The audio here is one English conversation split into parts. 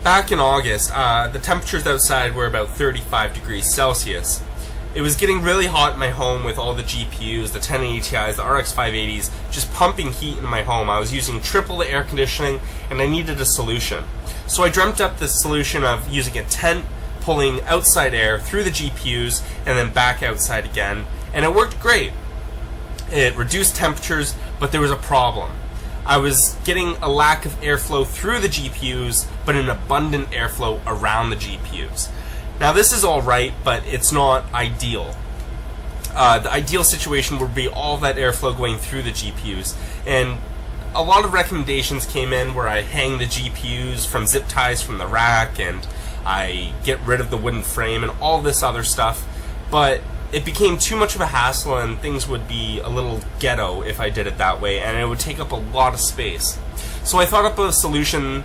back in August, the temperatures outside were about 35 degrees Celsius. It was getting really hot in my home with all the GPUs, the 1080 Ti's, the RX 580s, just pumping heat in my home. I was using triple the air conditioning, and I needed a solution. So I dreamt up this solution of using a tent, pulling outside air through the GPUs, and then back outside again, and it worked great. It reduced temperatures, but there was a problem. I was getting a lack of airflow through the GPUs, but an abundant airflow around the GPUs. Now this is alright, but it's not ideal. The ideal situation would be all that airflow going through the GPUs, and a lot of recommendations came in where I hang the GPUs from zip ties from the rack, and I get rid of the wooden frame and all this other stuff, but it became too much of a hassle and things would be a little ghetto if I did it that way, and it would take up a lot of space. So I thought up a solution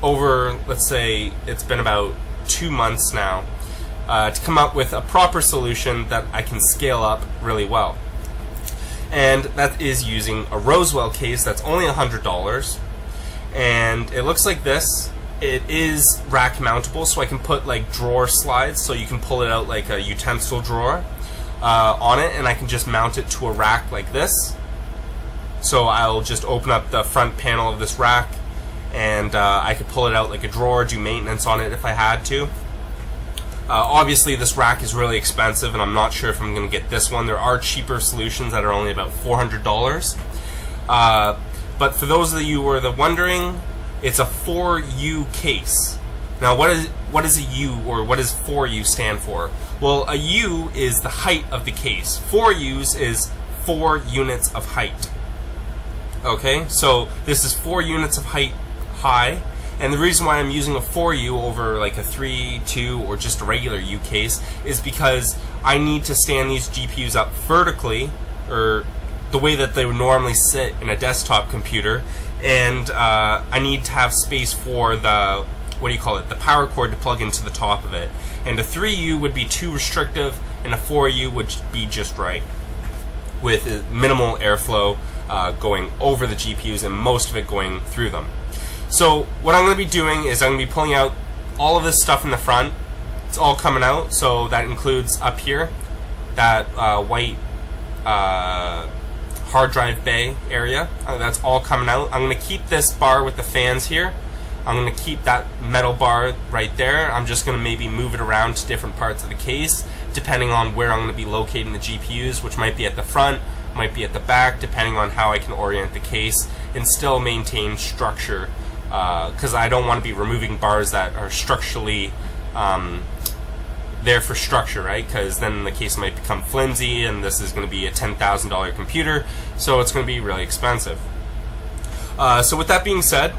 over, let's say, it's been about 2 months now, to come up with a proper solution that I can scale up really well. And that is using a Rosewell case that's only $100, and it looks like this. It is rack mountable, so I can put like drawer slides, so you can pull it out like a utensil drawer on it, and I can just mount it to a rack like this. So I'll just open up the front panel of this rack, and I could pull it out like a drawer, do maintenance on it if I had to. Obviously this rack is really expensive, and I'm not sure if I'm going to get this one. There are cheaper solutions that are only about $400. But for those of you who are wondering, it's a 4U case. Now what is a U, or what does 4U stand for? Well, a U is the height of the case. 4U's is 4 units of height. Okay, so this is 4 units of height high, and the reason why I'm using a 4U over like a 3, 2, or just a regular U case is because I need to stand these GPUs up vertically, or the way that they would normally sit in a desktop computer, and I need to have space for the, the power cord to plug into the top of it. And a 3U would be too restrictive, and a 4U would be just right, with minimal airflow going over the GPUs and most of it going through them. So what I'm going to be doing is I'm going to be pulling out all of this stuff in the front. It's all coming out, so that includes up here, that white hard drive bay area. That's all coming out. I'm going to keep this bar with the fans here. I'm going to keep that metal bar right there. I'm just going to maybe move it around to different parts of the case, depending on where I'm going to be locating the GPUs, which might be at the front, might be at the back, depending on how I can orient the case and still maintain structure, because I don't want to be removing bars that are structurally there for structure, right? Because then the case might become flimsy, and this is going to be a $10,000 computer, so it's going to be really expensive. So with that being said,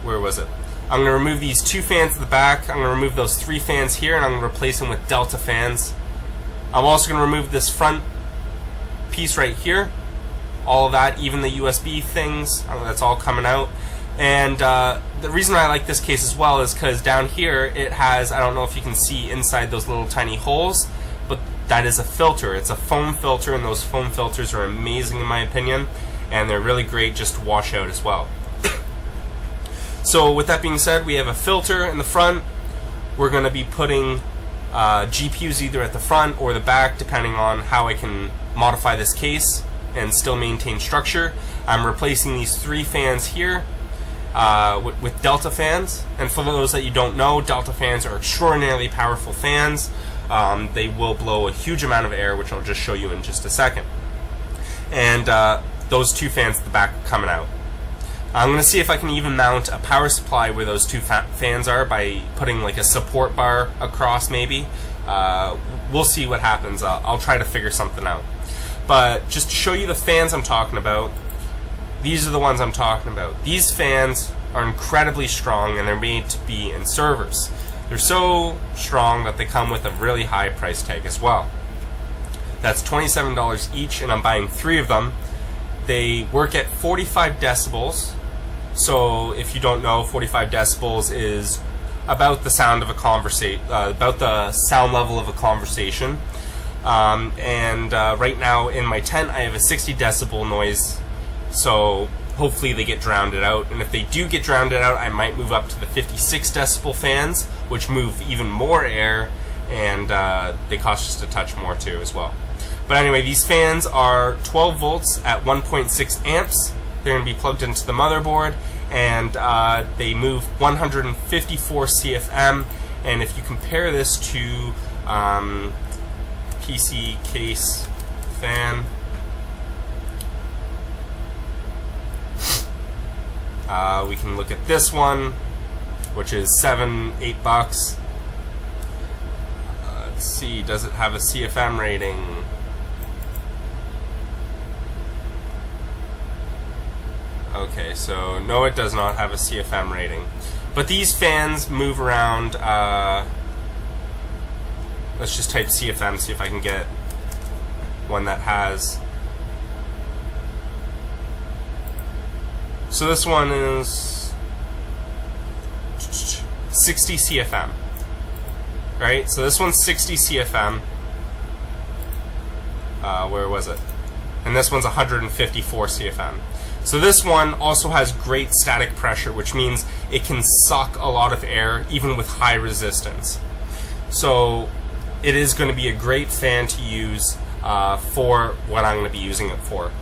where was it? I'm going to remove these 2 fans at the back. I'm going to remove those 3 fans here, and I'm going to replace them with Delta fans. I'm also going to remove this front piece right here. All of that, even the USB things, that's all coming out. And the reason I like this case as well is because down here it has, I don't know if you can see inside those little tiny holes, but that is a filter. It's a foam filter, and those foam filters are amazing in my opinion, and they're really great just to wash out as well. So with that being said, we have a filter in the front. We're going to be putting GPUs either at the front or the back, depending on how I can modify this case and still maintain structure. I'm replacing these 3 fans here with Delta fans. And for those that you don't know, Delta fans are extraordinarily powerful fans. They will blow a huge amount of air, which I'll just show you in just a second. And those 2 fans at the back are coming out. I'm going to see if I can even mount a power supply where those 2 fans are by putting like a support bar across maybe. We'll see what happens. I'll try to figure something out. But just to show you the fans I'm talking about, these are the ones I'm talking about. These fans are incredibly strong, and they're made to be in servers. They're so strong that they come with a really high price tag as well. That's $27 each, and I'm buying 3 of them. They work at 45 decibels. So if you don't know, 45 decibels is about the sound of a about the sound level of a conversation. Right now in my tent I have a 60 decibel noise, so hopefully they get drowned out. And if they do get drowned out, I might move up to the 56 decibel fans, which move even more air, and they cost just a touch more too as well. But anyway, these fans are 12 volts at 1.6 amps. They're going to be plugged into the motherboard, and they move 154 CFM. And if you compare this to PC case fan, we can look at this one, which is $8 bucks. Let's see, does it have a CFM rating? Okay, so no, it does not have a CFM rating. But these fans move around. Let's just type CFM, see if I can get one that has. So this one is 60 CFM. Right? So this one's 60 CFM. Where was it? And this one's 154 CFM. So this one also has great static pressure, which means it can suck a lot of air even with high resistance. So it is going to be a great fan to use for what I'm going to be using it for.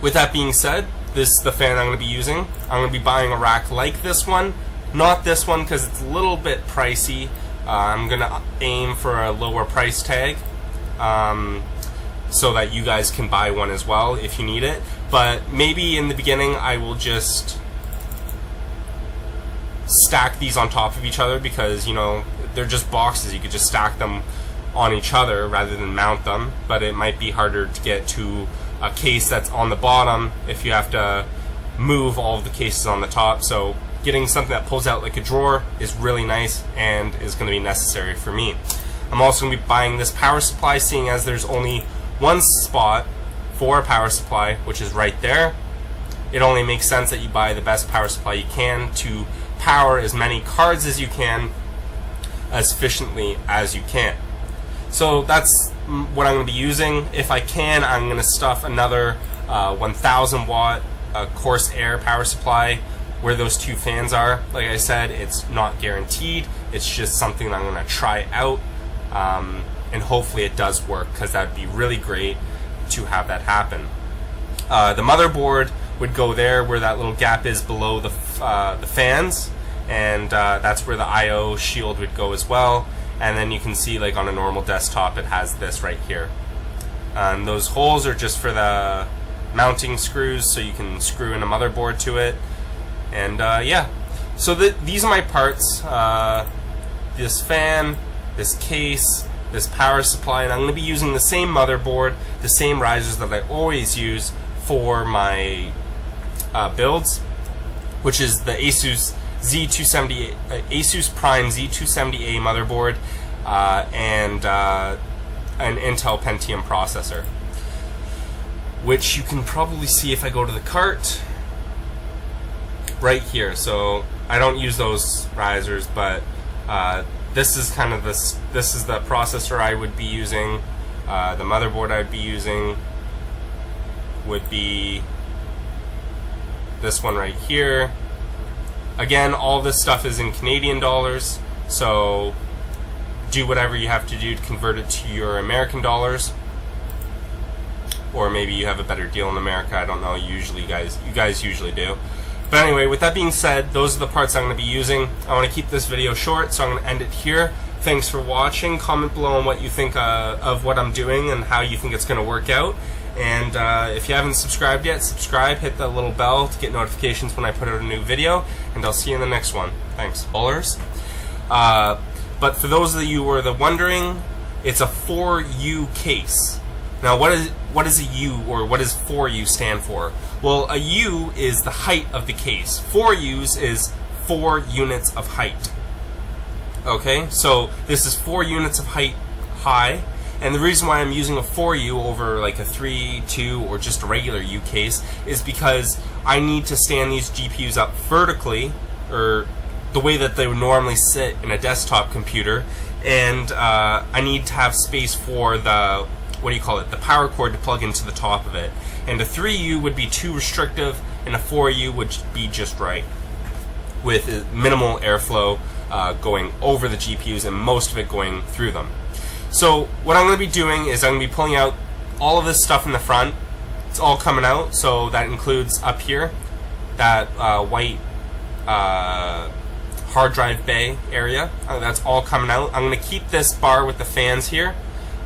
With that being said, this is the fan I'm going to be using. I'm going to be buying a rack like this one, not this one because it's a little bit pricey. I'm going to aim for a lower price tag. So that you guys can buy one as well if you need it. But maybe in the beginning I will just stack these on top of each other because, you know, they're just boxes. You could just stack them on each other rather than mount them. But it might be harder to get to a case that's on the bottom if you have to move all of the cases on the top. So getting something that pulls out like a drawer is really nice and is going to be necessary for me. I'm also going to be buying this power supply, seeing as there's only one spot for a power supply, which is right there. It only makes sense that you buy the best power supply you can to power as many cards as you can as efficiently as you can. So that's what I'm going to be using. If I can, I'm going to stuff another 1000 watt Corsair power supply where those two fans are. Like I said, it's not guaranteed. It's just something that I'm going to try out. And hopefully it does work, because that would be really great to have that happen. The motherboard would go there where that little gap is below the fans, and that's where the I/O shield would go as well. And then you can see, like on a normal desktop, it has this right here. And those holes are just for the mounting screws, so you can screw in a motherboard to it. And yeah, so these are my parts. This fan, this case, this power supply, and I'm going to be using the same motherboard, the same risers that I always use for my builds, which is the Asus Z270, Asus Prime Z270A motherboard, and an Intel Pentium processor, which you can probably see if I go to the cart right here. So I don't use those risers, but this is kind of this is the processor I would be using. The motherboard I'd be using would be this one right here. Again, all this stuff is in Canadian dollars, so do whatever you have to do to convert it to your American dollars. Or maybe you have a better deal in America, I don't know, usually you guys usually do. But anyway, with that being said, those are the parts I'm going to be using. I want to keep this video short, so I'm going to end it here. Thanks for watching. Comment below on what you think of what I'm doing and how you think it's going to work out. And if you haven't subscribed yet, subscribe, hit the little bell to get notifications when I put out a new video, and I'll see you in the next one. Thanks. But for those of you who are wondering, it's a 4U case. Now, what is a U, or what does 4U stand for? Well, a U is the height of the case. 4U's is 4 units of height. Okay, so this is 4 units of height high, and the reason why I'm using a 4U over like a 3, 2, or just a regular U case is because I need to stand these GPUs up vertically, or the way that they would normally sit in a desktop computer, and I need to have space for the the power cord to plug into the top of it. And a 3U would be too restrictive, and a 4U would be just right, with minimal airflow going over the GPUs and most of it going through them. So what I'm going to be doing is I'm going to be pulling out all of this stuff in the front. It's all coming out, so that includes up here, that white hard drive bay area. That's all coming out. I'm going to keep this bar with the fans here.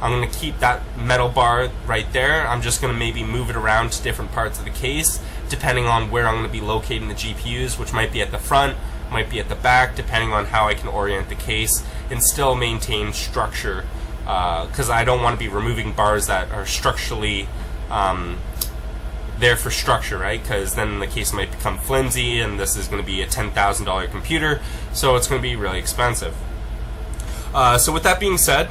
I'm going to keep that metal bar right there. I'm just going to maybe move it around to different parts of the case, depending on where I'm going to be locating the GPUs, which might be at the front, might be at the back, depending on how I can orient the case and still maintain structure, because I don't want to be removing bars that are structurally there for structure, right? Because then the case might become flimsy, and this is going to be a $10,000 computer, so it's going to be really expensive. So with that being said,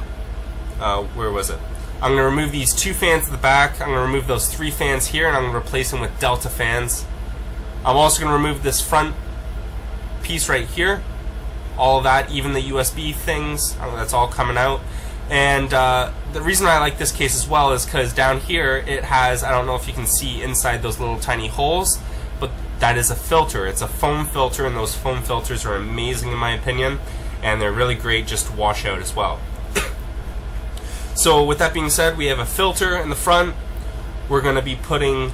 where was it? I'm going to remove these 2 fans at the back. I'm going to remove those 3 fans here, and I'm going to replace them with Delta fans. I'm also going to remove this front piece right here. All of that, even the USB things, that's all coming out. And the reason I like this case as well is because down here it has, I don't know if you can see inside those little tiny holes, but that is a filter. It's a foam filter, and those foam filters are amazing in my opinion, and they're really great just to wash out as well. So with that being said, we have a filter in the front. We're going to be putting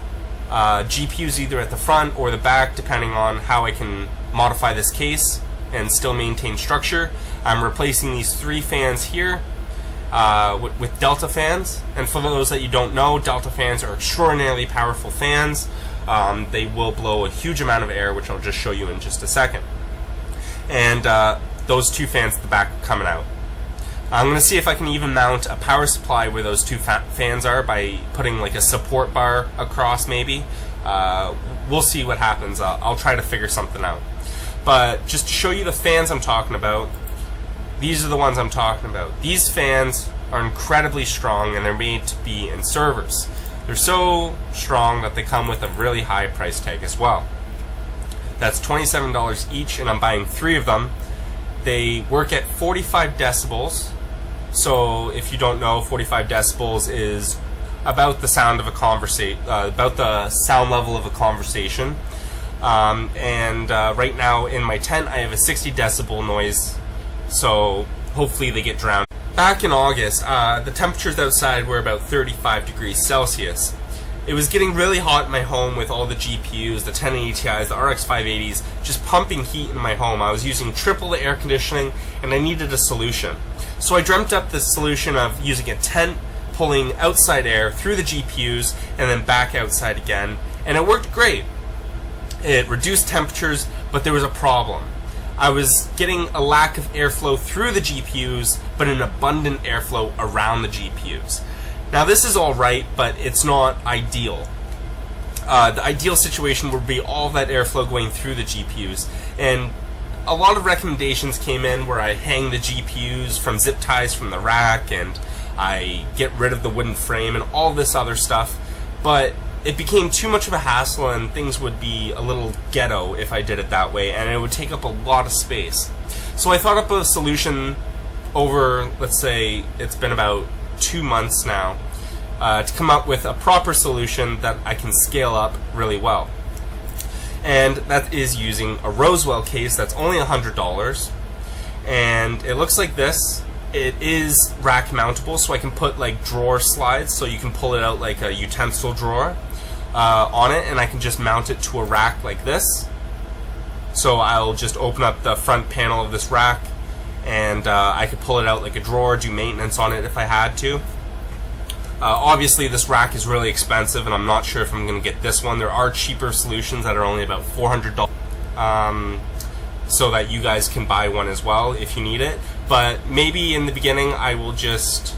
GPUs either at the front or the back, depending on how I can modify this case and still maintain structure. I'm replacing these 3 fans here with Delta fans. And for those that you don't know, Delta fans are extraordinarily powerful fans. They will blow a huge amount of air, which I'll just show you in just a second. And those 2 fans at the back are coming out. I'm going to see if I can even mount a power supply where those 2 fans are by putting like a support bar across maybe. We'll see what happens. I'll try to figure something out. But just to show you the fans I'm talking about, these are the ones I'm talking about. These fans are incredibly strong, and they're made to be in servers. They're so strong that they come with a really high price tag as well. That's $27 each, and I'm buying 3 of them. They work at 45 decibels. So if you don't know, 45 decibels is about the sound of a about the sound level of a conversation. Right now in my tent, I have a 60 decibel noise, so hopefully they get drowned. Back in August, the temperatures outside were about 35 degrees Celsius. It was getting really hot in my home with all the GPUs, the 1080 Ti's, the RX 580s, just pumping heat in my home. I was using triple the air conditioning, and I needed a solution. So I dreamt up this solution of using a tent, pulling outside air through the GPUs, and then back outside again, and it worked great. It reduced temperatures, but there was a problem. I was getting a lack of airflow through the GPUs, but an abundant airflow around the GPUs. Now this is alright, but it's not ideal. The ideal situation would be all that airflow going through the GPUs, and a lot of recommendations came in where I hang the GPUs from zip ties from the rack, and I get rid of the wooden frame and all this other stuff, but it became too much of a hassle, and things would be a little ghetto if I did it that way, and it would take up a lot of space. So I thought up a solution over, let's say, it's been about 2 months now, to come up with a proper solution that I can scale up really well. And that is using a Rosewell case that's only $100, and it looks like this. It is rack mountable, so I can put like drawer slides, so you can pull it out like a utensil drawer on it, and I can just mount it to a rack like this. So I'll just open up the front panel of this rack, and I could pull it out like a drawer, do maintenance on it if I had to. Obviously this rack is really expensive, and I'm not sure if I'm going to get this one. There are cheaper solutions that are only about $400, so that you guys can buy one as well if you need it. But maybe in the beginning I will just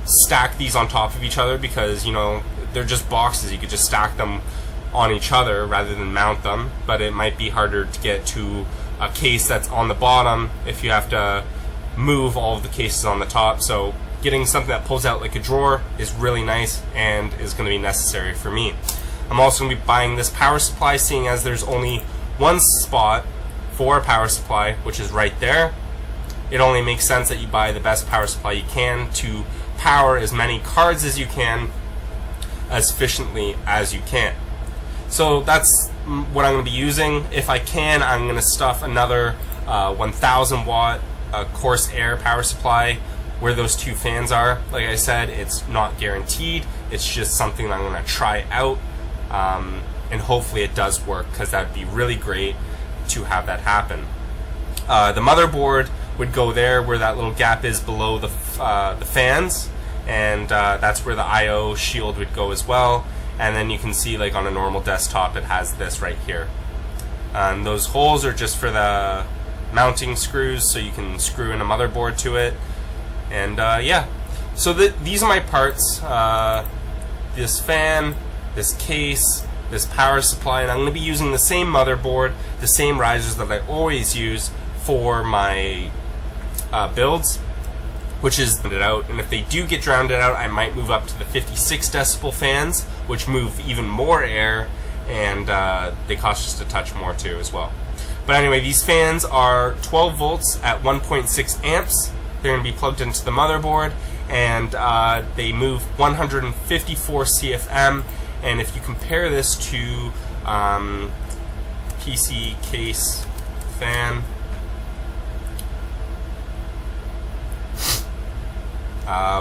stack these on top of each other, because, you know, they're just boxes. You could just stack them on each other rather than mount them, but it might be harder to get to a case that's on the bottom if you have to move all of the cases on the top. So getting something that pulls out like a drawer is really nice and is going to be necessary for me. I'm also going to be buying this power supply, seeing as there's only one spot for a power supply, which is right there. It only makes sense that you buy the best power supply you can to power as many cards as you can as efficiently as you can. So that's what I'm going to be using. If I can, I'm going to stuff another 1000 watt Corsair power supply where those two fans are. Like I said, it's not guaranteed. It's just something that I'm going to try out, and hopefully it does work, because that would be really great to have that happen. The motherboard would go there where that little gap is below the fans, and that's where the I/O shield would go as well. And then you can see, like on a normal desktop, it has this right here. And those holes are just for the mounting screws, so you can screw in a motherboard to it. And yeah, so these are my parts. This fan, this case, this power supply, and I'm going to be using the same motherboard, the same risers that I always use for my builds, which is drowned out. And if they do get drowned out, I might move up to the 56 decibel fans, which move even more air, and they cost just a touch more too as well. But anyway, these fans are 12 volts at 1.6 amps. They're going to be plugged into the motherboard, and they move 154 CFM. And if you compare this to PC case fan,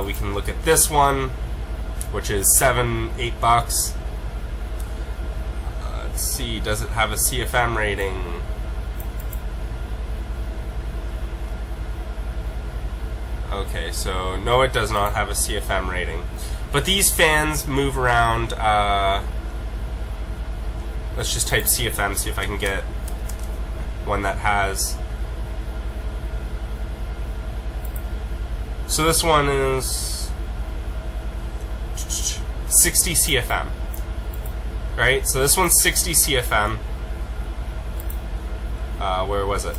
we can look at this one, which is $7-8. Let's see, does it have a CFM rating? Okay, so no, it does not have a CFM rating. But these fans move around. Let's just type CFM, see if I can get one that has. So this one is 60 CFM. Right? So this one's 60 CFM. Where was it?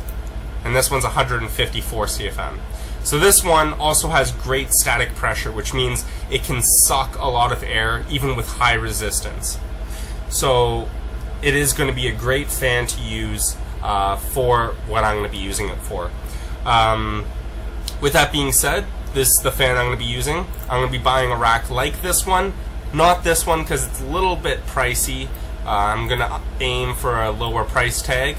And this one's 154 CFM. So this one also has great static pressure, which means it can suck a lot of air even with high resistance. So it is going to be a great fan to use for what I'm going to be using it for. With that being said, this is the fan I'm going to be using. I'm going to be buying a rack like this one, not this one because it's a little bit pricey. I'm going to aim for a lower price tag.